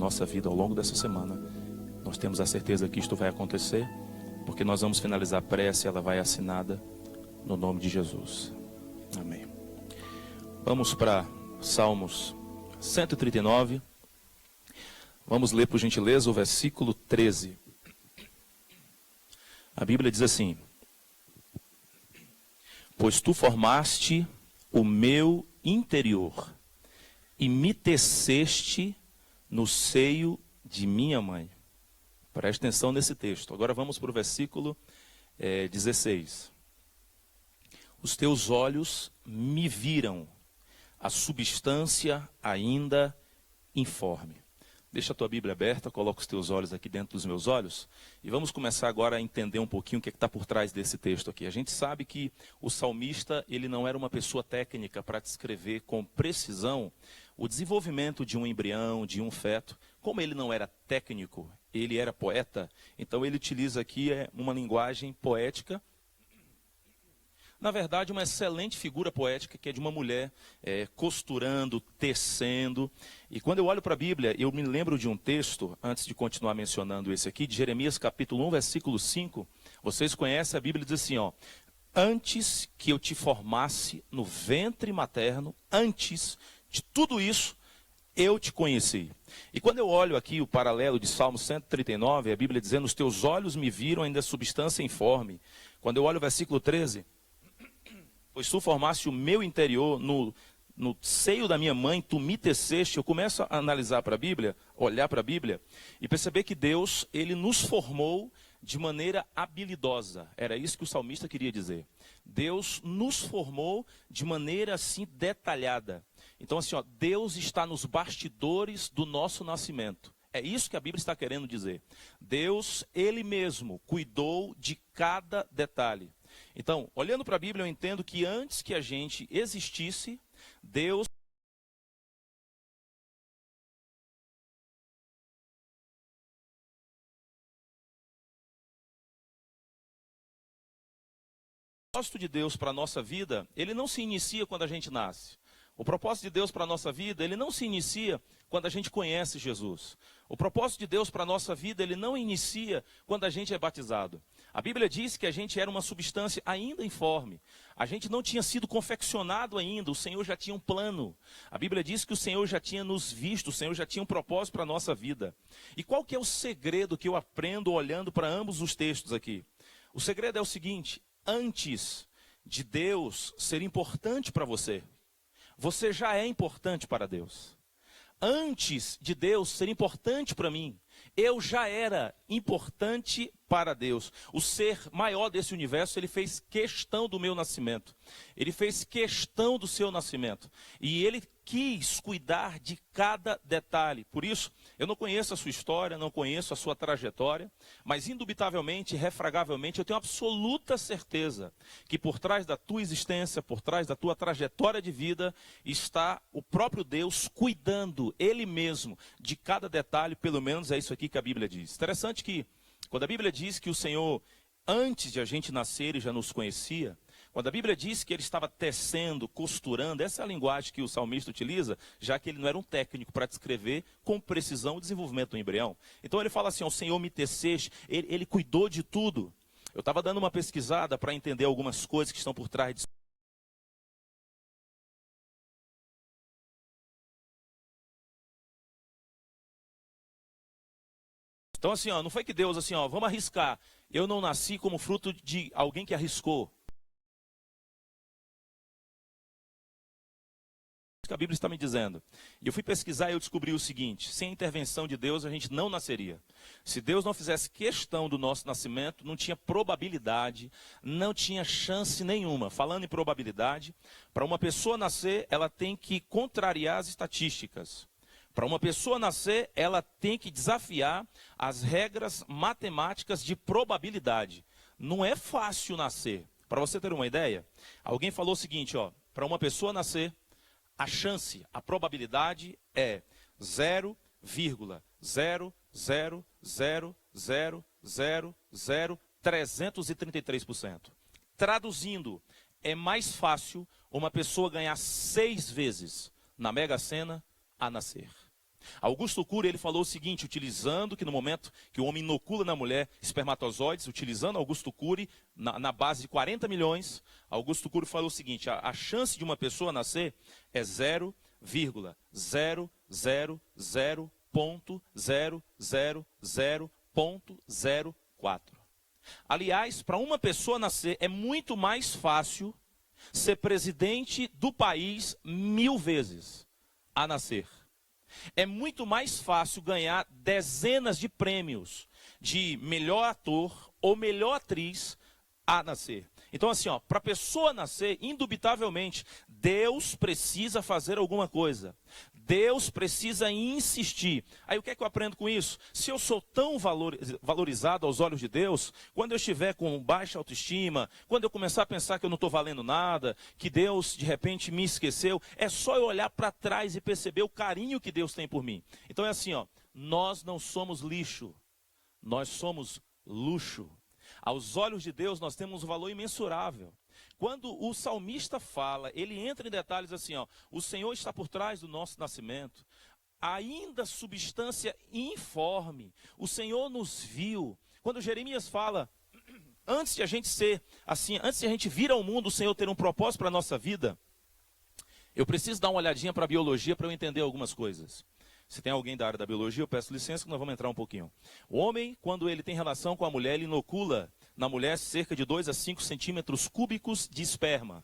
nossa vida ao longo dessa semana. Nós temos a certeza que isto vai acontecer, porque nós vamos finalizar a prece, ela vai assinada no nome de Jesus. Amém. Vamos para Salmos 139. Vamos ler, por gentileza, o versículo 13. A Bíblia diz assim: pois tu formaste o meu interior e me teceste no seio de minha mãe. Preste atenção nesse texto. Agora vamos para o versículo 16. Os teus olhos me viram, a substância ainda informe. Deixa a tua Bíblia aberta, coloca os teus olhos aqui dentro dos meus olhos e vamos começar agora a entender um pouquinho o que está por trás desse texto aqui. A gente sabe que o salmista, ele não era uma pessoa técnica para descrever com precisão o desenvolvimento de um embrião, de um feto. Como ele não era técnico, ele era poeta, então ele utiliza aqui uma linguagem poética. Na verdade, uma excelente figura poética, que é de uma mulher costurando, tecendo. E quando eu olho para a Bíblia, eu me lembro de um texto, antes de continuar mencionando esse aqui, de Jeremias capítulo 1, versículo 5. Vocês conhecem, a Bíblia diz assim, ó: antes que eu te formasse no ventre materno, antes de tudo isso, eu te conheci. E quando eu olho aqui o paralelo de Salmo 139, a Bíblia dizendo, os teus olhos me viram ainda substância informe. Quando eu olho o versículo 13... pois tu formaste o meu interior no seio da minha mãe, tu me teceste. Eu começo a analisar para a Bíblia, olhar para a Bíblia, e perceber que Deus, ele nos formou de maneira habilidosa. Era isso que o salmista queria dizer. Deus nos formou de maneira assim detalhada. Então assim, ó, Deus está nos bastidores do nosso nascimento. É isso que a Bíblia está querendo dizer. Deus, ele mesmo, cuidou de cada detalhe. Então, olhando para a Bíblia, eu entendo que antes que a gente existisse, Deus... O propósito de Deus para a nossa vida, ele não se inicia quando a gente nasce. O propósito de Deus para a nossa vida, ele não se inicia quando a gente conhece Jesus. O propósito de Deus para a nossa vida, ele não inicia quando a gente é batizado. A Bíblia diz que a gente era uma substância ainda informe. A gente não tinha sido confeccionado ainda, o Senhor já tinha um plano. A Bíblia diz que o Senhor já tinha nos visto, o Senhor já tinha um propósito para a nossa vida. E qual que é o segredo que eu aprendo olhando para ambos os textos aqui? O segredo é o seguinte: antes de Deus ser importante para você, você já é importante para Deus. Antes de Deus ser importante para mim, eu já era importante para Deus. O ser maior desse universo, ele fez questão do meu nascimento. Ele fez questão do seu nascimento. E ele quis cuidar de cada detalhe. Por isso, eu não conheço a sua história, não conheço a sua trajetória, mas indubitavelmente, irrefragavelmente, eu tenho absoluta certeza que por trás da tua existência, por trás da tua trajetória de vida, está o próprio Deus cuidando, ele mesmo, de cada detalhe. Pelo menos é isso aqui que a Bíblia diz. Interessante que, quando a Bíblia diz que o Senhor, antes de a gente nascer, ele já nos conhecia. Quando a Bíblia diz que ele estava tecendo, costurando, essa é a linguagem que o salmista utiliza, já que ele não era um técnico para descrever com precisão o desenvolvimento do embrião. Então ele fala assim, o Senhor me teceste, ele cuidou de tudo. Eu estava dando uma pesquisada para entender algumas coisas que estão por trás disso. Então assim, ó, não foi que Deus assim, ó, vamos arriscar. Eu não nasci como fruto de alguém que arriscou. Que a Bíblia está me dizendo. E eu fui pesquisar e eu descobri o seguinte: sem a intervenção de Deus a gente não nasceria. Se Deus não fizesse questão do nosso nascimento, não tinha probabilidade, não tinha chance nenhuma. Falando em probabilidade, para uma pessoa nascer, ela tem que contrariar as estatísticas. Para uma pessoa nascer, ela tem que desafiar as regras matemáticas de probabilidade. Não é fácil nascer. Para você ter uma ideia, alguém falou o seguinte, ó, para uma pessoa nascer, a chance, a probabilidade é 0,000000333%. Traduzindo, é mais fácil uma pessoa ganhar 6 vezes na Mega Sena a nascer. Augusto Cury, ele falou o seguinte, utilizando que no momento que o homem inocula na mulher espermatozoides, utilizando Augusto Cury na base de 40 milhões, Augusto Cury falou o seguinte, a chance de uma pessoa nascer é 0,000.000.04. Aliás, para uma pessoa nascer é muito mais fácil ser presidente do país 1000 vezes a nascer. É muito mais fácil ganhar dezenas de prêmios de melhor ator ou melhor atriz a nascer. Então assim, para a pessoa nascer, indubitavelmente, Deus precisa fazer alguma coisa. Deus precisa insistir. Aí o que é que eu aprendo com isso? Se eu sou tão valorizado aos olhos de Deus, quando eu estiver com baixa autoestima, quando eu começar a pensar que eu não estou valendo nada, que Deus de repente me esqueceu, é só eu olhar para trás e perceber o carinho que Deus tem por mim. Então é assim, nós não somos lixo, nós somos luxo. Aos olhos de Deus nós temos um valor imensurável. Quando o salmista fala, ele entra em detalhes assim, o Senhor está por trás do nosso nascimento, ainda substância informe, o Senhor nos viu. Quando Jeremias fala, antes de a gente ser assim, antes de a gente vir ao mundo, o Senhor ter um propósito para a nossa vida, eu preciso dar uma olhadinha para a biologia para eu entender algumas coisas. Se tem alguém da área da biologia, eu peço licença que nós vamos entrar um pouquinho. O homem, quando ele tem relação com a mulher, ele inocula na mulher cerca de 2 a 5 centímetros cúbicos de esperma.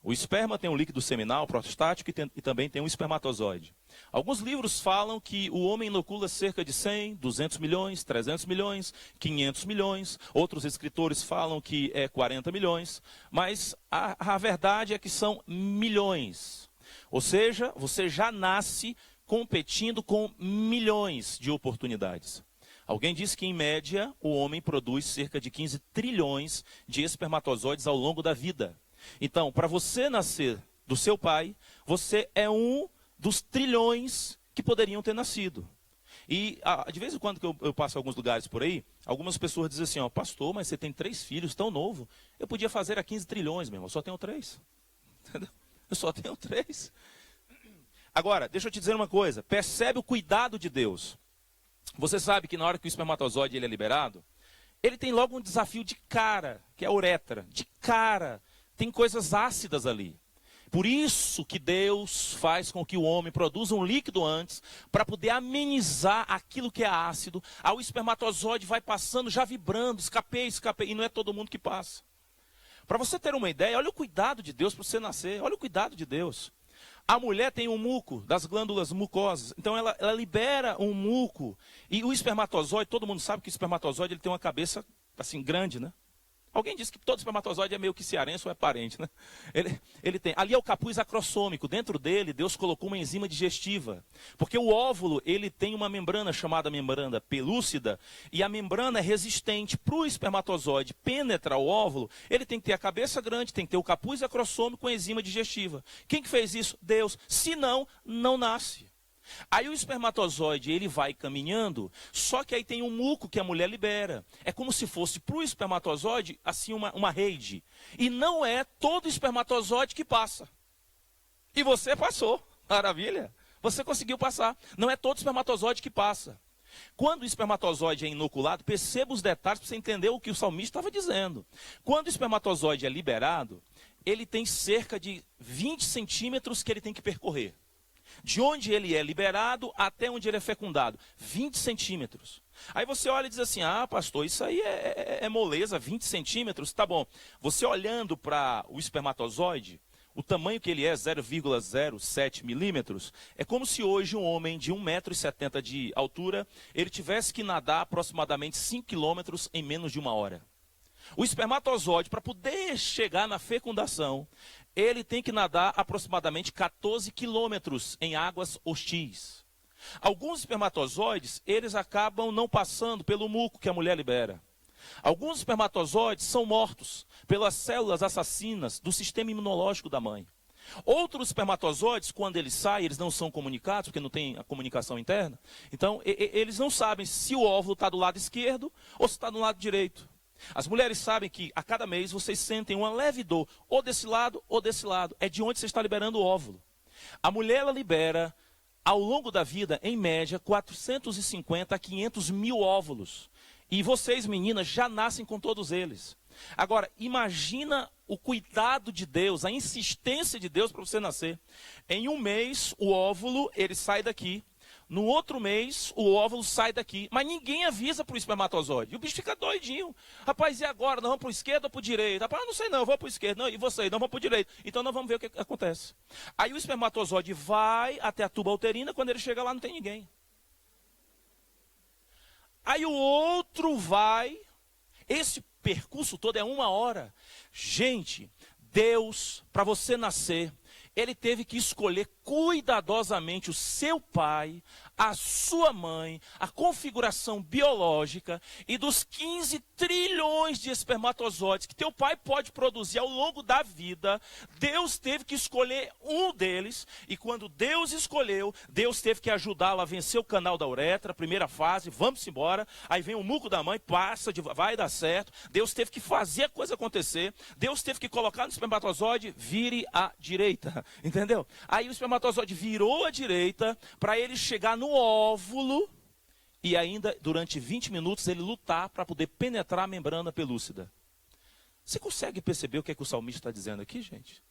O esperma tem um líquido seminal, prostático e também tem um espermatozoide. Alguns livros falam que o homem inocula cerca de 100, 200 milhões, 300 milhões, 500 milhões. Outros escritores falam que é 40 milhões. Mas a verdade é que são milhões. Ou seja, você já nasce competindo com milhões de oportunidades. Alguém disse que, em média, o homem produz cerca de 15 trilhões de espermatozoides ao longo da vida. Então, para você nascer do seu pai, você é um dos trilhões que poderiam ter nascido. E, de vez em quando que eu passo em alguns lugares por aí, algumas pessoas dizem assim, pastor, mas você tem 3 filhos, tão novo. Eu podia fazer a 15 trilhões, meu irmão, eu só tenho 3. Entendeu? Eu só tenho 3. Agora, deixa eu te dizer uma coisa, percebe o cuidado de Deus. Você sabe que na hora que o espermatozoide ele é liberado, ele tem logo um desafio de cara, que é a uretra. De cara, tem coisas ácidas ali. Por isso que Deus faz com que o homem produza um líquido antes, para poder amenizar aquilo que é ácido. Aí o espermatozoide vai passando, já vibrando, escapeia, e não é todo mundo que passa. Para você ter uma ideia, olha o cuidado de Deus para você nascer, olha o cuidado de Deus. A mulher tem um muco das glândulas mucosas, então ela libera um muco. E o espermatozoide, todo mundo sabe que o espermatozoide ele tem uma cabeça assim grande, né? Alguém disse que todo espermatozoide é meio que cearense ou é parente, né? Ele tem. Ali é o capuz acrossômico. Dentro dele, Deus colocou uma enzima digestiva. Porque o óvulo, ele tem uma membrana chamada membrana pelúcida. E a membrana é resistente. Para o espermatozoide penetrar o óvulo, ele tem que ter a cabeça grande, tem que ter o capuz acrossômico com enzima digestiva. Quem que fez isso? Deus. Se não, não nasce. Aí o espermatozoide, ele vai caminhando, só que aí tem um muco que a mulher libera. É como se fosse para o espermatozoide, assim, uma rede. E não é todo espermatozoide que passa. E você passou, maravilha. Você conseguiu passar. Não é todo espermatozoide que passa. Quando o espermatozoide é inoculado, perceba os detalhes para você entender o que o salmista estava dizendo. Quando o espermatozoide é liberado, ele tem cerca de 20 centímetros que ele tem que percorrer. De onde ele é liberado até onde ele é fecundado. 20 centímetros. Aí você olha e diz assim, pastor, isso aí é moleza, 20 centímetros, tá bom. Você olhando para o espermatozoide, o tamanho que ele é, 0,07 milímetros, é como se hoje um homem de 1,70 m de altura, ele tivesse que nadar aproximadamente 5 quilômetros em menos de 1 hora. O espermatozoide, para poder chegar na fecundação, ele tem que nadar aproximadamente 14 quilômetros em águas hostis. Alguns espermatozoides, eles acabam não passando pelo muco que a mulher libera. Alguns espermatozoides são mortos pelas células assassinas do sistema imunológico da mãe. Outros espermatozoides, quando eles saem, eles não são comunicados, porque não tem a comunicação interna. Então, eles não sabem se o óvulo está do lado esquerdo ou se está do lado direito. As mulheres sabem que a cada mês vocês sentem uma leve dor, ou desse lado ou desse lado. É de onde você está liberando o óvulo. A mulher ela libera ao longo da vida, em média, 450 a 500 mil óvulos. E vocês, meninas, já nascem com todos eles. Agora, imagina o cuidado de Deus, a insistência de Deus para você nascer. Em um mês, o óvulo, ele sai daqui. No outro mês, o óvulo sai daqui. Mas ninguém avisa para o espermatozoide. E o bicho fica doidinho. Rapaz, e agora? Nós vamos para o esquerdo ou para o direito? Rapaz, eu não sei não, eu vou para o esquerdo. Não, e você? Não, vamos para o direito. Então, nós vamos ver o que acontece. Aí o espermatozoide vai até a tuba uterina, quando ele chega lá, não tem ninguém. Aí o outro vai. Esse percurso todo é 1 hora. Gente, Deus, para você nascer, ele teve que escolher cuidadosamente o seu pai, a sua mãe, a configuração biológica e dos 15 trilhões de espermatozoides que teu pai pode produzir ao longo da vida. Deus teve que escolher um deles, e quando Deus escolheu, Deus teve que ajudá-lo a vencer o canal da uretra, primeira fase, vamos embora. Aí vem o muco da mãe, vai dar certo. Deus teve que fazer a coisa acontecer. Deus teve que colocar no espermatozoide, vire à direita, entendeu? Aí o espermatozoide virou à direita para ele chegar no óvulo e ainda durante 20 minutos ele lutar para poder penetrar a membrana pelúcida. Você consegue perceber o que é que o salmista está dizendo aqui, gente?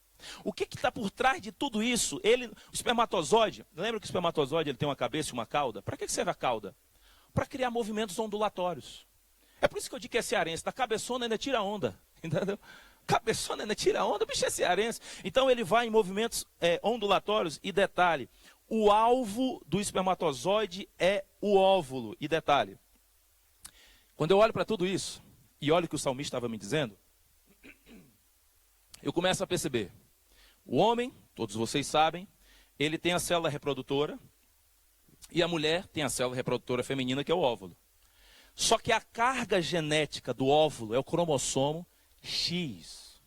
O que está por trás de tudo isso? O espermatozoide, lembra que o espermatozoide ele tem uma cabeça e uma cauda? Para que serve a cauda? Para criar movimentos ondulatórios. É por isso que eu digo que é cearense, da cabeçona ainda tira onda, entendeu? Cabeçona ainda tira onda, o bicho é cearense. Então ele vai em movimentos ondulatórios. E detalhe, o alvo do espermatozoide é o óvulo. E detalhe, quando eu olho para tudo isso, e olho o que o salmista estava me dizendo, eu começo a perceber. O homem, todos vocês sabem, ele tem a célula reprodutora, e a mulher tem a célula reprodutora feminina, que é o óvulo. Só que a carga genética do óvulo é o cromossomo X.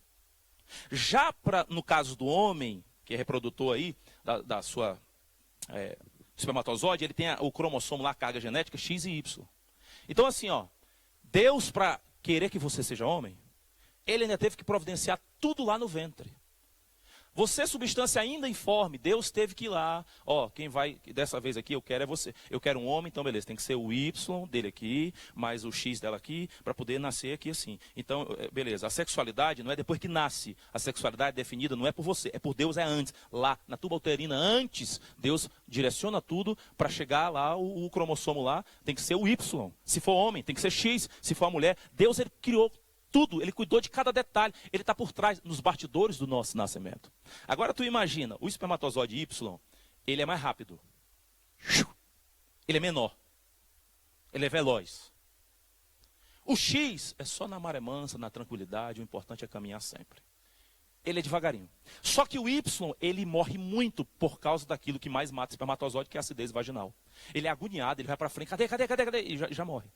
Já no caso do homem, que é reprodutor aí, da sua espermatozoide, ele tem o cromossomo lá, a carga genética, X e Y. Então assim, ó, Deus, para querer que você seja homem, ele ainda teve que providenciar tudo lá no ventre. Você, substância ainda informe, Deus teve que ir lá, ó, quem vai, dessa vez aqui, eu quero é você. Eu quero um homem, então beleza, tem que ser o Y dele aqui, mais o X dela aqui, para poder nascer aqui assim. Então, beleza, a sexualidade não é depois que nasce, a sexualidade definida não é por você, é por Deus, é antes. Lá, na tuba uterina, antes, Deus direciona tudo para chegar lá, o cromossomo lá, tem que ser o Y. Se for homem, tem que ser X, se for a mulher, Deus, ele criou tudo, ele cuidou de cada detalhe, ele está por trás, nos bastidores do nosso nascimento. Agora tu imagina, o espermatozoide Y, ele é mais rápido, ele é menor, ele é veloz. O X é só na maré mansa, na tranquilidade, o importante é caminhar sempre. Ele é devagarinho. Só que o Y, ele morre muito por causa daquilo que mais mata o espermatozoide, que é a acidez vaginal. Ele é agoniado, ele vai para frente, cadê? E já morre.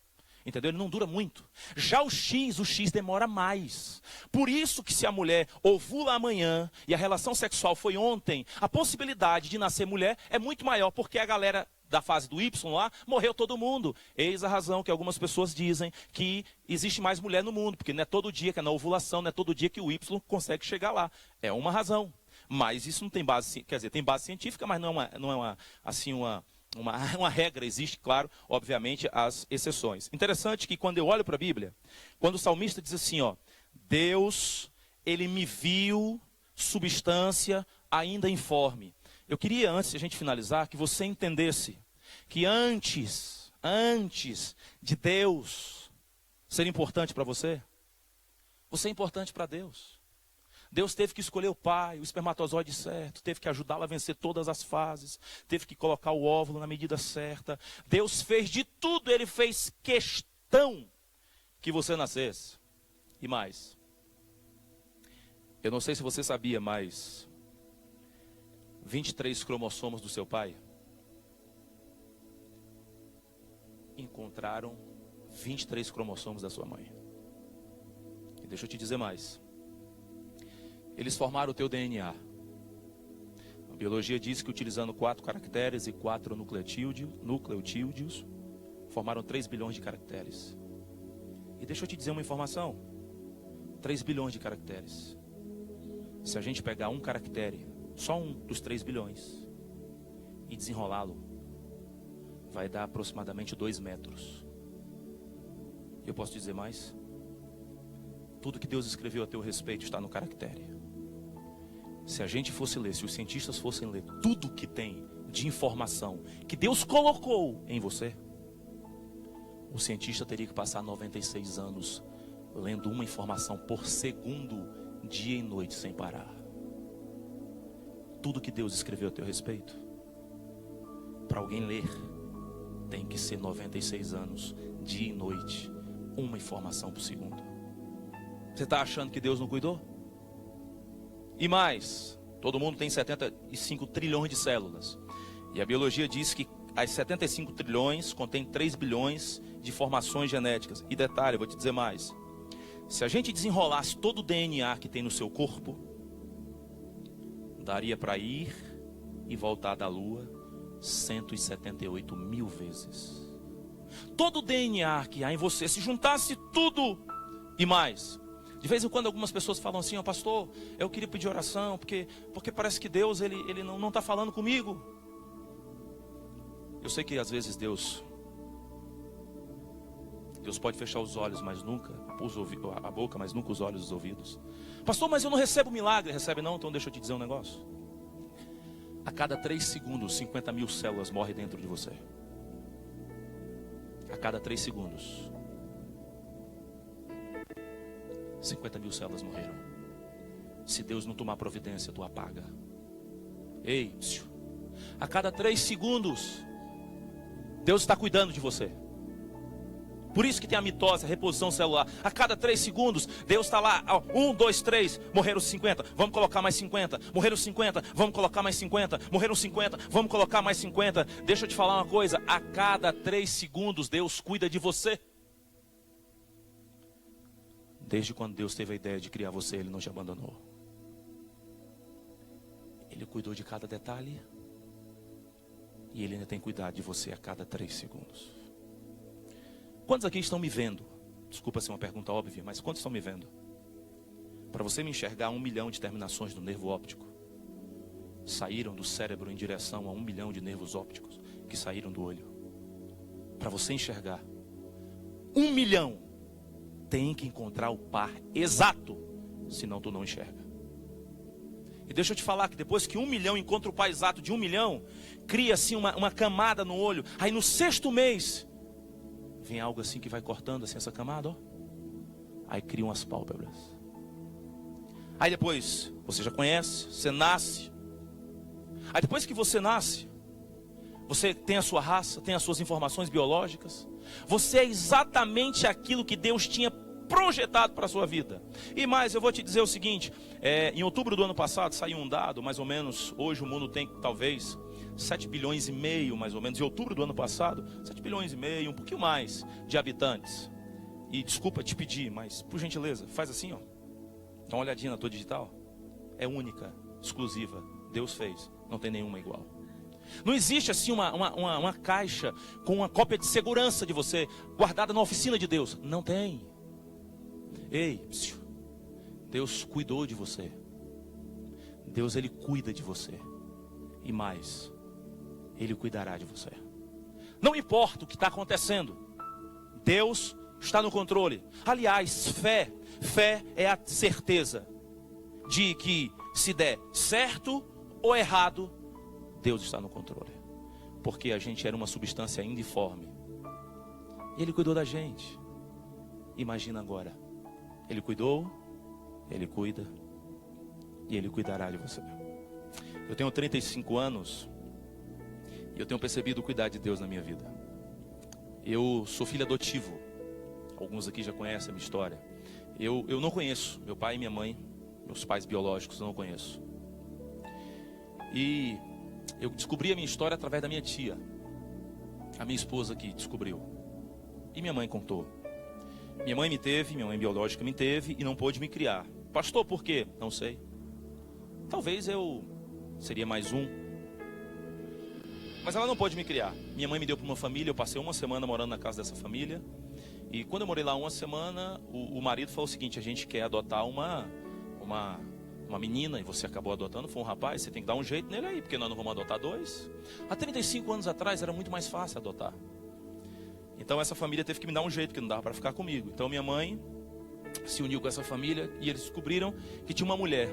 Entendeu? Ele não dura muito. Já o X demora mais. Por isso que se a mulher ovula amanhã e a relação sexual foi ontem, a possibilidade de nascer mulher é muito maior, porque a galera da fase do Y lá, morreu todo mundo. Eis a razão que algumas pessoas dizem que existe mais mulher no mundo, porque não é todo dia que é na ovulação, não é todo dia que o Y consegue chegar lá. É uma razão. Mas isso não tem base, quer dizer, tem base científica, mas não é uma regra. Existe, claro, obviamente, as exceções. Interessante que quando eu olho para a Bíblia, quando o salmista diz assim, ó, Deus, ele me viu substância ainda informe. Eu queria, antes de a gente finalizar, que você entendesse que antes de Deus ser importante para você, você é importante para Deus. Deus teve que escolher o pai, o espermatozoide certo, teve que ajudá-lo a vencer todas as fases, teve que colocar o óvulo na medida certa. Deus fez de tudo, ele fez questão que você nascesse. E mais, eu não sei se você sabia, mas 23 cromossomos do seu pai encontraram 23 cromossomos da sua mãe. E deixa eu te dizer mais. Eles formaram o teu DNA. A biologia diz que utilizando 4 caracteres e 4 nucleotídeos, formaram 3 bilhões de caracteres. E deixa eu te dizer uma informação. 3 bilhões de caracteres. Se a gente pegar um caractere, só um dos 3 bilhões, e desenrolá-lo, vai dar aproximadamente 2 metros. Eu posso dizer mais? Tudo que Deus escreveu a teu respeito está no caractere. Se a gente fosse ler, se os cientistas fossem ler tudo que tem de informação que Deus colocou em você, o cientista teria que passar 96 anos lendo uma informação por segundo, dia e noite, sem parar. Tudo que Deus escreveu a teu respeito, para alguém ler, tem que ser 96 anos, dia e noite, uma informação por segundo. Você está achando que Deus não cuidou? E mais, todo mundo tem 75 trilhões de células. E a biologia diz que as 75 trilhões contém 3 bilhões de informações genéticas. E detalhe, eu vou te dizer mais. Se a gente desenrolasse todo o DNA que tem no seu corpo, daria para ir e voltar da Lua 178 mil vezes. Todo o DNA que há em você, se juntasse tudo e mais. De vez em quando algumas pessoas falam assim: ó, pastor, eu queria pedir oração, porque parece que Deus ele não está falando comigo. Eu sei que às vezes Deus pode fechar os olhos, mas nunca a boca, mas nunca os olhos e os ouvidos. Pastor, mas eu não recebo milagre. Recebe não? Então deixa eu te dizer um negócio. A cada 3 segundos, 50 mil células morrem dentro de você. A cada 3 segundos, 50 mil células morreram. Se Deus não tomar providência, tu apaga. Ei, a cada 3 segundos, Deus está cuidando de você. Por isso que tem a mitose, a reposição celular. A cada 3 segundos, Deus está lá. 1, 2, 3, morreram 50. Vamos colocar mais 50. Morreram 50, vamos colocar mais 50. Morreram 50, vamos colocar mais 50. Deixa eu te falar uma coisa. A cada 3 segundos, Deus cuida de você. Desde quando Deus teve a ideia de criar você, Ele não te abandonou. Ele cuidou de cada detalhe. E Ele ainda tem cuidado de você a cada 3 segundos. Quantos aqui estão me vendo? Desculpa ser uma pergunta óbvia, mas quantos estão me vendo? Para você me enxergar, 1 milhão de terminações do nervo óptico saíram do cérebro em direção a 1 milhão de nervos ópticos que saíram do olho. Para você enxergar, 1 milhão tem que encontrar o par exato, senão tu não enxerga. E deixa eu te falar que depois que 1 milhão encontra o par exato de 1 milhão, cria assim uma camada no olho. Aí no 6º mês, vem algo assim que vai cortando assim essa camada, ó. Aí cria umas pálpebras. Aí depois, você já conhece, você nasce. Aí depois que você nasce, você tem a sua raça, tem as suas informações biológicas. Você é exatamente aquilo que Deus tinha projetado para a sua vida. E mais, eu vou te dizer o seguinte, em outubro do ano passado saiu um dado, mais ou menos, hoje o mundo tem talvez 7 bilhões e meio, mais ou menos, em outubro do ano passado, 7 bilhões e meio, um pouquinho mais de habitantes. E desculpa te pedir, mas por gentileza, faz assim, ó. Dá uma olhadinha na tua digital. É única, exclusiva. Deus fez, não tem nenhuma igual. Não existe assim uma caixa com uma cópia de segurança de você guardada na oficina de Deus. Não tem. Ei, Deus cuidou de você. Deus, Ele cuida de você. E mais, Ele cuidará de você. Não importa o que está acontecendo, Deus está no controle. Aliás, fé é a certeza de que se der certo ou errado, Deus está no controle. Porque a gente era uma substância indiforme. E Ele cuidou da gente. Imagina agora. Ele cuidou, Ele cuida e Ele cuidará de você. Eu tenho 35 anos e eu tenho percebido o cuidado de Deus na minha vida. Eu sou filho adotivo. Alguns aqui já conhecem a minha história. Eu não conheço meu pai e minha mãe, meus pais biológicos, eu não conheço. E eu descobri a minha história através da minha tia, a minha esposa que descobriu. E minha mãe contou. Minha mãe me teve, minha mãe biológica me teve e não pôde me criar. Pastor, por quê? Não sei. Talvez eu seria mais um. Mas ela não pôde me criar. Minha mãe me deu para uma família, eu passei 1 semana morando na casa dessa família. E quando eu morei lá 1 semana, o marido falou o seguinte: a gente quer adotar uma uma menina e você acabou adotando, foi um rapaz, você tem que dar um jeito nele aí, porque nós não vamos adotar dois. Há 35 anos atrás era muito mais fácil adotar. Então essa família teve que me dar um jeito, porque não dava para ficar comigo. Então minha mãe se uniu com essa família e eles descobriram que tinha uma mulher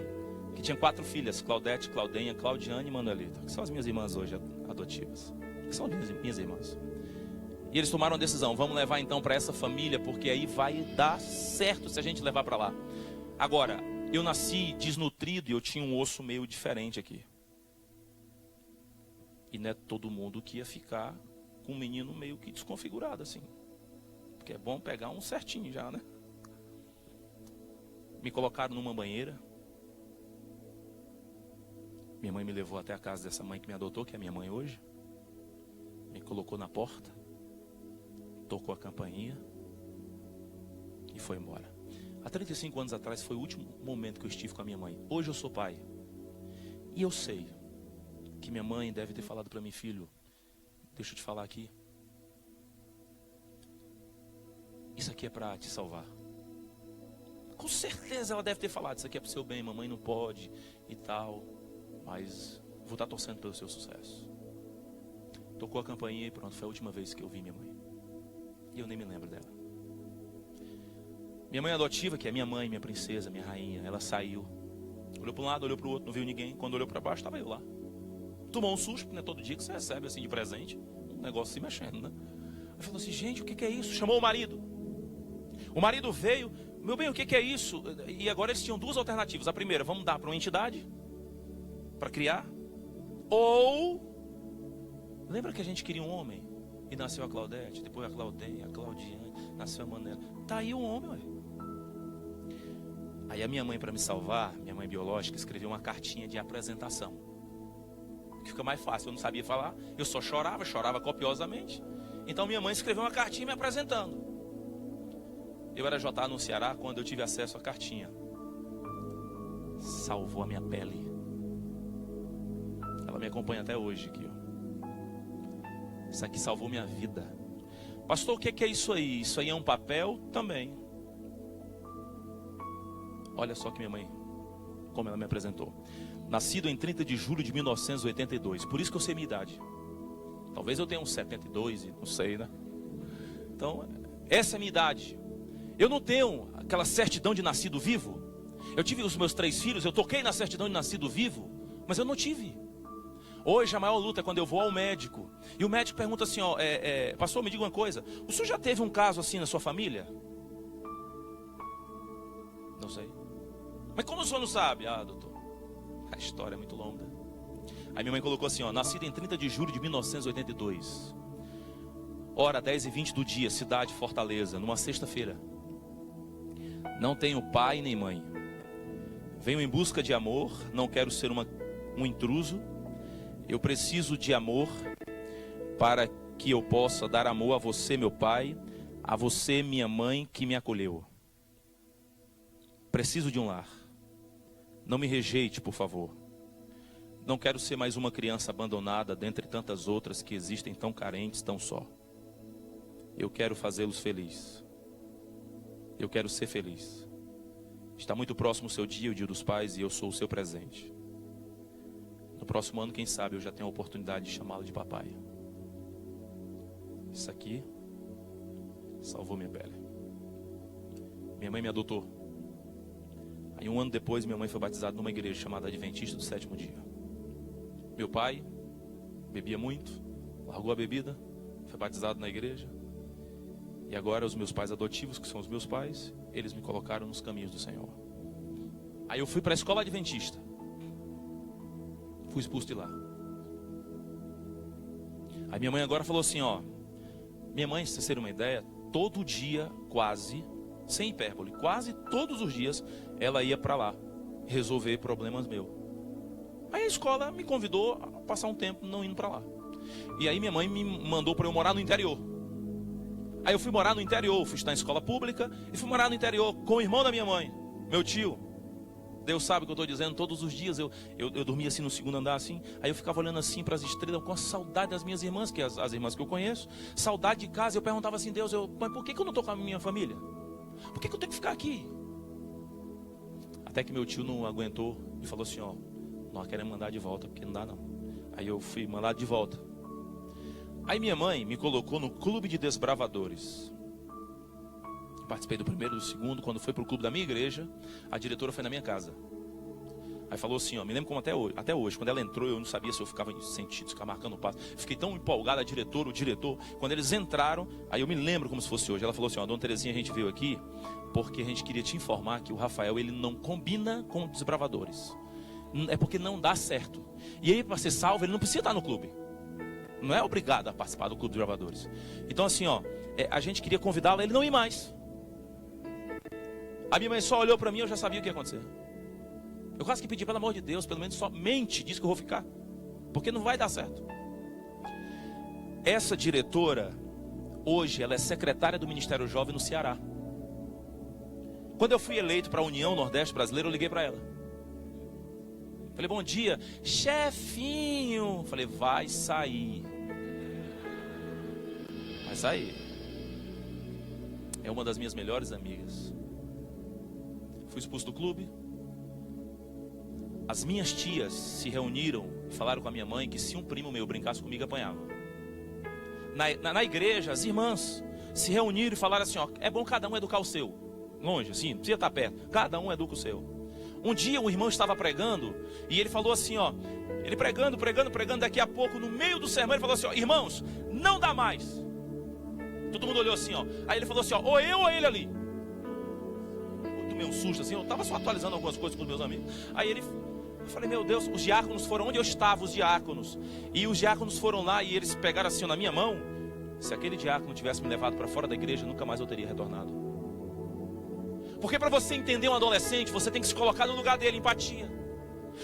que tinha 4 filhas, Claudete, Claudenha, Claudiane e Manuelita, que são as minhas irmãs hoje adotivas, que são minhas irmãs. E eles tomaram a decisão, vamos levar então para essa família, porque aí vai dar certo se a gente levar para lá. Agora, eu nasci desnutrido e eu tinha um osso meio diferente aqui. E não é todo mundo que ia ficar com um menino meio que desconfigurado assim. Porque é bom pegar um certinho já, né? Me colocaram numa banheira. Minha mãe me levou até a casa dessa mãe que me adotou, que é minha mãe hoje. Me colocou na porta. Tocou a campainha. E foi embora. Há 35 anos atrás foi o último momento que eu estive com a minha mãe. Hoje eu sou pai. E eu sei que minha mãe deve ter falado para mim, filho, deixa eu te falar aqui. Isso aqui é para te salvar. Com certeza ela deve ter falado, isso aqui é para o seu bem, mamãe não pode e tal. Mas vou estar torcendo pelo seu sucesso. Tocou a campainha e pronto, foi a última vez que eu vi minha mãe. E eu nem me lembro dela. Minha mãe adotiva, que é minha mãe, minha princesa, minha rainha, ela saiu. Olhou para um lado, olhou para o outro, não viu ninguém. Quando olhou para baixo, estava eu lá. Tomou um susto, porque não é todo dia que você recebe assim de presente um negócio se mexendo, né? Aí falou assim, gente, o que é isso? Chamou o marido. O marido veio, meu bem, o que é isso? E agora eles tinham 2 alternativas. A primeira, vamos dar para uma entidade para criar. Ou, lembra que a gente queria um homem? E nasceu a Claudete, depois a Claudenha, a Claudiane, nasceu a Manela. Tá aí um homem, ué. Aí a minha mãe, para me salvar, minha mãe biológica, escreveu uma cartinha de apresentação. Que fica mais fácil, eu não sabia falar, eu só chorava copiosamente. Então minha mãe escreveu uma cartinha me apresentando. Eu era JA no Ceará quando eu tive acesso à cartinha. Salvou a minha pele. Ela me acompanha até hoje aqui, ó. Isso aqui salvou minha vida. Pastor, o que é isso aí? Isso aí é um papel? Também. Olha só que minha mãe, como ela me apresentou. Nascido em 30 de julho de 1982. Por isso que eu sei minha idade. Talvez eu tenha uns 72, não sei, né? Então, essa é a minha idade. Eu não tenho aquela certidão de nascido vivo. Eu tive os meus 3 filhos, eu toquei na certidão de nascido vivo, mas eu não tive. Hoje a maior luta é quando eu vou ao médico e o médico pergunta assim, ó, pastor, me diga uma coisa, o senhor já teve um caso assim na sua família? Não sei. Mas como o senhor não sabe? Ah, doutor, a história é muito longa. Aí minha mãe colocou assim, ó, nascido em 30 de julho de 1982. Hora 10h20 do dia, cidade Fortaleza, numa sexta-feira. Não tenho pai nem mãe. Venho em busca de amor, não quero ser um intruso. Eu preciso de amor para que eu possa dar amor a você, meu pai, a você, minha mãe, que me acolheu. Preciso de um lar. Não me rejeite, por favor. Não quero ser mais uma criança abandonada dentre tantas outras que existem tão carentes, tão só. Eu quero fazê-los felizes. Eu quero ser feliz. Está muito próximo o seu dia, o dia dos pais, e eu sou o seu presente. No próximo ano, quem sabe, eu já tenho a oportunidade de chamá-lo de papai. Isso aqui salvou minha pele. Minha mãe me adotou. Aí 1 ano depois, minha mãe foi batizada numa igreja chamada Adventista do Sétimo Dia. Meu pai bebia muito, largou a bebida, foi batizado na igreja. E agora os meus pais adotivos, que são os meus pais, eles me colocaram nos caminhos do Senhor. Aí eu fui para a escola adventista. Fui expulso de lá. Aí minha mãe agora falou assim, ó. Minha mãe, se vocês terem uma ideia, todo dia, quase, sem hipérbole, quase todos os dias, ela ia para lá resolver problemas meus. Aí a escola me convidou a passar um tempo não indo para lá. E aí minha mãe me mandou para eu morar no interior. Aí eu fui morar no interior, fui estudar em escola pública e fui morar no interior com o irmão da minha mãe, meu tio. Deus sabe o que eu estou dizendo, todos os dias eu dormia assim no segundo andar assim, aí eu ficava olhando assim para as estrelas com a saudade das minhas irmãs, que as irmãs que eu conheço, saudade de casa. Eu perguntava assim, Deus, mas por que eu não estou com a minha família? Por que eu tenho que ficar aqui? Há Até que meu tio não aguentou e falou assim, ó, nós queremos mandar de volta, porque não dá não. Aí eu fui mandado de volta. Aí minha mãe me colocou no clube de desbravadores. Participei do primeiro, do segundo. Quando foi pro clube da minha igreja, a diretora foi na minha casa. Aí falou assim, ó, me lembro como até hoje, quando ela entrou, eu não sabia se eu ficava em sentido, se ficava marcando o passo. Fiquei tão empolgado, a diretora, o diretor, quando eles entraram, aí eu me lembro como se fosse hoje. Ela falou assim, ó, dona Terezinha, a gente veio aqui porque a gente queria te informar que o Rafael, ele não combina com desbravadores. É porque não dá certo. E aí, para ser salvo, ele não precisa estar no clube. Não é obrigado a participar do clube de desbravadores. Então assim, ó, a gente queria convidá-lo a ele não ir mais. A minha mãe só olhou para mim e eu já sabia o que ia acontecer. Eu quase que pedi, pelo amor de Deus, pelo menos só mente, diz que eu vou ficar. Porque não vai dar certo. Essa diretora, hoje, ela é secretária do Ministério Jovem no Ceará. Quando eu fui eleito para a União Nordeste Brasileira, eu liguei para ela. Falei, bom dia, chefinho. Falei, vai sair. Vai sair. É uma das minhas melhores amigas. Fui expulso do clube. As minhas tias se reuniram e falaram com a minha mãe que se um primo meu brincasse comigo, apanhava. Na igreja, as irmãs se reuniram e falaram assim, ó, é bom cada um educar o seu. Longe, assim, não precisa estar perto. Cada um educa o seu. Um dia um irmão estava pregando e ele falou assim, ó, ele pregando, daqui a pouco, no meio do sermão, ele falou assim, ó, irmãos, não dá mais. Todo mundo olhou assim, ó. Aí ele falou assim, ó, ou eu ou ele ali. Eu tomei um susto assim, eu estava só atualizando algumas coisas com os meus amigos. Aí eu falei, meu Deus, os diáconos foram onde eu estava, os diáconos. E os diáconos foram lá e eles pegaram assim na minha mão. Se aquele diácono tivesse me levado para fora da igreja, nunca mais eu teria retornado. Porque para você entender um adolescente, você tem que se colocar no lugar dele, empatia.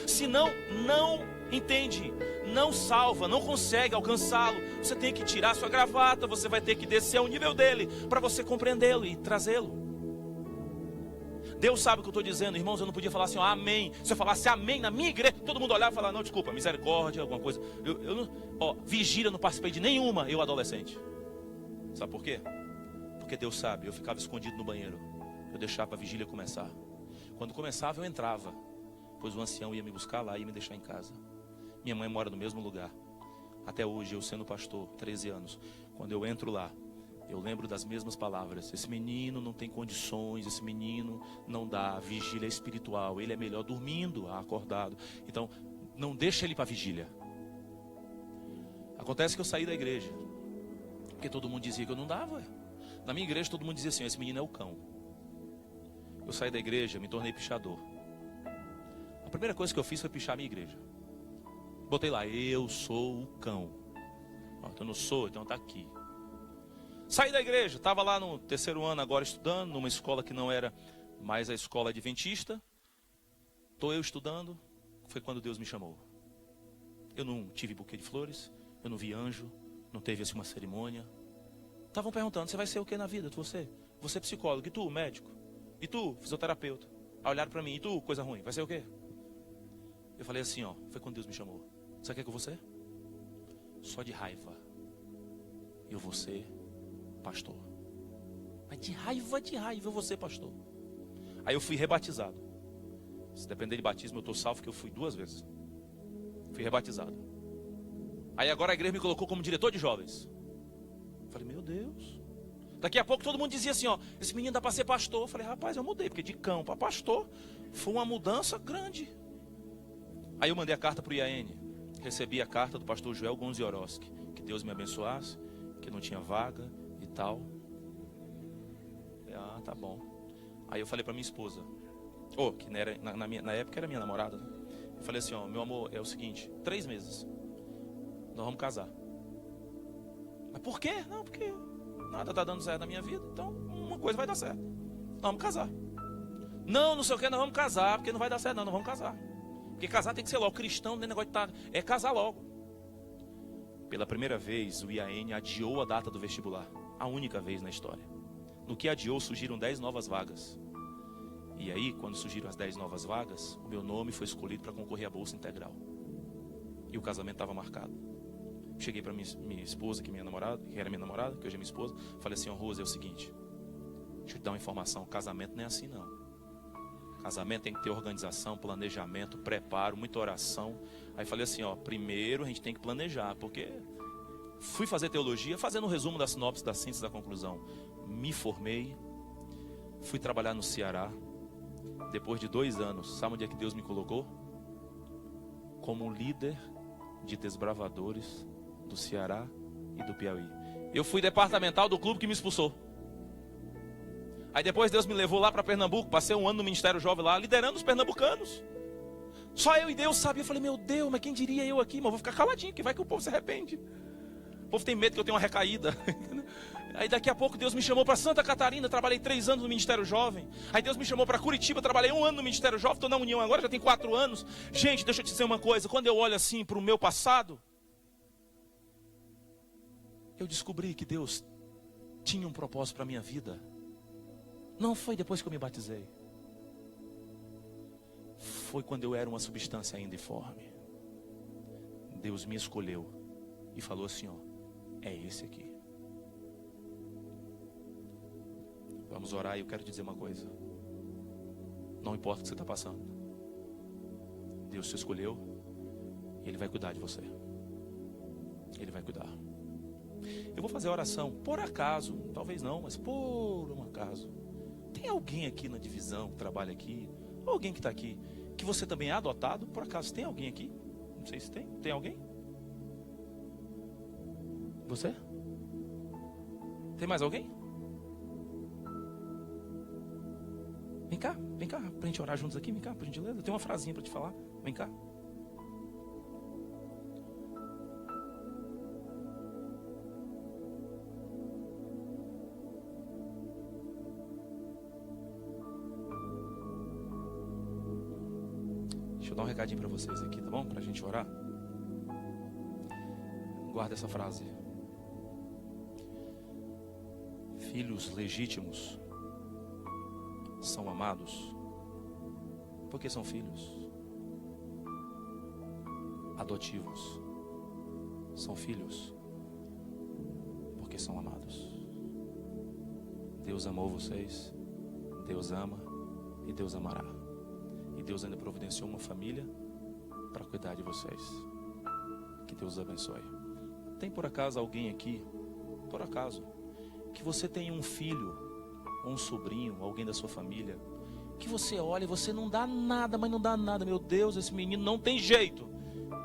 Senão, não entende, não salva, não consegue alcançá-lo. Você tem que tirar sua gravata, você vai ter que descer ao nível dele, para você compreendê-lo e trazê-lo. Deus sabe o que eu estou dizendo, irmãos. Eu não podia falar assim, ó, amém. Se eu falasse amém na minha igreja, todo mundo olhava e falava, não, desculpa, misericórdia, alguma coisa. Eu não, ó, vigília, não participei de nenhuma, eu adolescente. Sabe por quê? Porque Deus sabe, eu ficava escondido no banheiro. Eu deixava para a vigília começar. Quando começava, eu entrava, pois o ancião ia me buscar lá e ia me deixar em casa. Minha mãe mora no mesmo lugar. Até hoje, eu sendo pastor, 13 anos, quando eu entro lá, eu lembro das mesmas palavras. Esse menino não tem condições, esse menino não dá, vigília espiritual. Ele é melhor dormindo, acordado. Então, não deixa ele para vigília. Acontece que eu saí da igreja, porque todo mundo dizia que eu não dava. Na minha igreja, todo mundo dizia assim, esse menino é o cão. Eu saí da igreja, me tornei pichador. A primeira coisa que eu fiz foi pichar a minha igreja. Botei lá, eu sou o cão. Então eu não sou, então está aqui. Saí da igreja, estava lá no terceiro ano agora estudando, numa escola que não era mais a escola adventista. Estou eu estudando, foi quando Deus me chamou. Eu não tive buquê de flores, eu não vi anjo, não teve assim uma cerimônia. Estavam perguntando, você vai ser o que na vida? Você é psicólogo, e tu, médico? E tu, fisioterapeuta? Aí olharam para mim, e tu, coisa ruim, vai ser o quê? Eu falei assim, ó, foi quando Deus me chamou. Sabe o que é que eu vou ser? Só de raiva. Eu vou ser pastor. Mas de raiva eu vou ser pastor. Aí eu fui rebatizado. Se depender de batismo, eu estou salvo, que eu fui 2 vezes. Fui rebatizado. Aí agora a igreja me colocou como diretor de jovens. Falei, meu Deus. Daqui a pouco todo mundo dizia assim, ó, esse menino dá para ser pastor. Eu falei, rapaz, eu mudei, porque de cão para pastor foi uma mudança grande. Aí eu mandei a carta para o IAN. Recebi a carta do pastor Joel Gonziorowski, que Deus me abençoasse, que não tinha vaga e tal. Ah, tá bom. Aí eu falei para minha esposa, que era, na época era minha namorada, né? Eu falei assim, ó, meu amor, é o seguinte, 3 meses, nós vamos casar. Mas por quê? Não, porque nada tá dando certo na minha vida, então uma coisa vai dar certo. Nós vamos casar. Não sei o que, nós vamos casar, porque não vai dar certo, não vamos casar. Porque casar tem que ser logo, cristão, não é negócio de é casar logo. Pela primeira vez, o IAN adiou a data do vestibular. A única vez na história. No que adiou, surgiram 10 novas vagas. E aí, quando surgiram as 10 novas vagas, o meu nome foi escolhido para concorrer à bolsa integral. E o casamento estava marcado. Cheguei para minha esposa, que era minha namorada, que hoje é minha esposa. Falei assim, Rose, é o seguinte, deixa eu te dar uma informação, casamento não é assim não. Casamento tem que ter organização, planejamento, preparo, muita oração. Aí falei assim, ó, primeiro a gente tem que planejar, porque fui fazer teologia, fazendo um resumo da sinopse, da síntese, da conclusão. Me formei, fui trabalhar no Ceará. Depois de 2 anos, sabe onde é que Deus me colocou? Como líder de desbravadores do Ceará e do Piauí. Eu fui departamental do clube que me expulsou. Aí depois Deus me levou lá para Pernambuco, passei 1 ano no Ministério Jovem lá, liderando os pernambucanos. Só eu e Deus sabia. Eu falei, meu Deus, mas quem diria eu aqui? Mas vou ficar caladinho, que vai que o povo se arrepende. O povo tem medo que eu tenha uma recaída. Aí daqui a pouco Deus me chamou para Santa Catarina, trabalhei 3 anos no Ministério Jovem. Aí Deus me chamou para Curitiba, trabalhei 1 ano no Ministério Jovem, estou na União agora, já tem 4 anos. Gente, deixa eu te dizer uma coisa, quando eu olho assim para o meu passado, eu descobri que Deus tinha um propósito para a minha vida. Não foi depois que eu me batizei. Foi quando eu era uma substância ainda informe. Deus me escolheu e falou assim, ó, é esse aqui. Vamos orar e eu quero te dizer uma coisa. Não importa o que você está passando. Deus te escolheu e Ele vai cuidar de você. Ele vai cuidar. Eu vou fazer a oração, por acaso, talvez não, mas por um acaso. Tem alguém aqui na divisão que trabalha aqui? Ou alguém que está aqui, que você também é adotado? Por acaso tem alguém aqui? Não sei se tem. Tem alguém? Você? Tem mais alguém? Vem cá, pra gente orar juntos aqui. Vem cá, por gentileza. Eu tenho uma frasinha para te falar. Vem cá. Deixa eu dar um recadinho para vocês aqui, tá bom? Pra gente orar. Guarda essa frase. Filhos legítimos são amados porque são filhos. Adotivos são filhos porque são amados. Deus amou vocês, Deus ama e Deus amará. E Deus ainda providenciou uma família para cuidar de vocês. Que Deus os abençoe. Tem por acaso alguém aqui, por acaso, que você tem um filho, ou um sobrinho, alguém da sua família, que você olha e você não dá nada, mas não dá nada. Meu Deus, esse menino não tem jeito.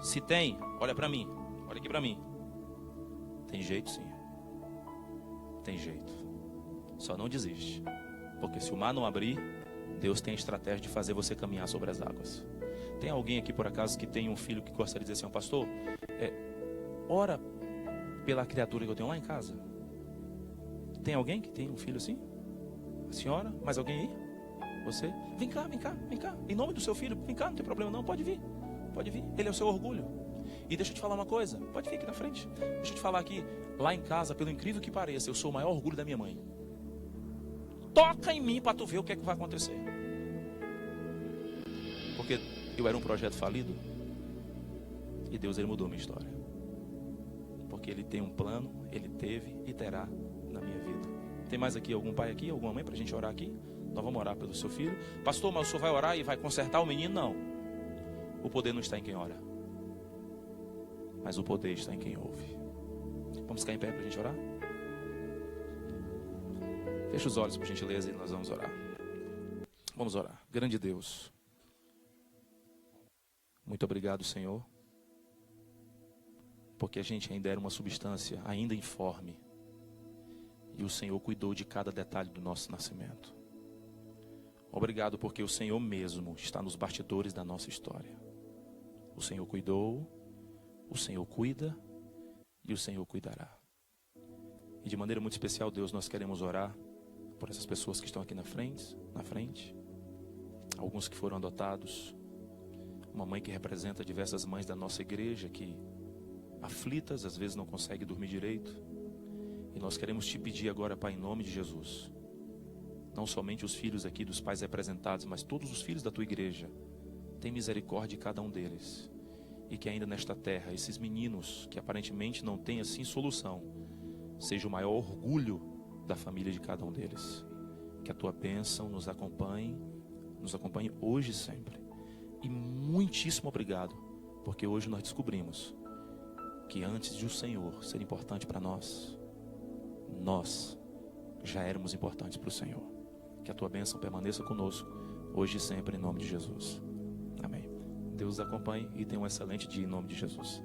Se tem, olha para mim, olha aqui para mim. Tem jeito sim. Tem jeito. Só não desiste. Porque se o mar não abrir, Deus tem a estratégia de fazer você caminhar sobre as águas. Tem alguém aqui por acaso que tem um filho que gostaria de dizer assim, pastor, ora pela criatura que eu tenho lá em casa? Tem alguém que tem um filho assim? A senhora? Mais alguém aí? Você? Vem cá. Em nome do seu filho, vem cá, não tem problema não, pode vir. Pode vir, ele é o seu orgulho. E deixa eu te falar uma coisa, pode vir aqui na frente. Deixa eu te falar aqui, lá em casa, pelo incrível que pareça, eu sou o maior orgulho da minha mãe. Toca em mim para tu ver o que é que vai acontecer. Porque eu era um projeto falido e Deus ele mudou minha história. Porque Ele tem um plano, Ele teve e terá na minha vida. Tem mais aqui algum pai aqui, alguma mãe para a gente orar aqui? Nós vamos orar pelo seu filho. Pastor, mas o senhor vai orar e vai consertar o menino? Não. O poder não está em quem ora, mas o poder está em quem ouve. Vamos ficar em pé para a gente orar? Fecha os olhos por gentileza e nós vamos orar. Vamos orar. Grande Deus, muito obrigado, Senhor, porque a gente ainda era uma substância ainda informe e o Senhor cuidou de cada detalhe do nosso nascimento. Obrigado porque o Senhor mesmo está nos bastidores da nossa história. O Senhor cuidou, o Senhor cuida e o Senhor cuidará. E de maneira muito especial, Deus, nós queremos orar por essas pessoas que estão aqui na frente, alguns que foram adotados, uma mãe que representa diversas mães da nossa igreja que aflitas, às vezes não conseguem dormir direito. E nós queremos te pedir agora, Pai, em nome de Jesus, não somente os filhos aqui dos pais representados, mas todos os filhos da tua igreja, tem misericórdia de cada um deles. E que ainda nesta terra, esses meninos que aparentemente não têm assim solução, seja o maior orgulho da família de cada um deles. Que a tua bênção nos acompanhe nos acompanhe hoje e sempre. E muitíssimo obrigado, porque hoje nós descobrimos que antes de o Senhor ser importante para nós, nós já éramos importantes para o Senhor. Que a tua bênção permaneça conosco, hoje e sempre, em nome de Jesus. Amém. Deus os acompanhe e tenha um excelente dia em nome de Jesus.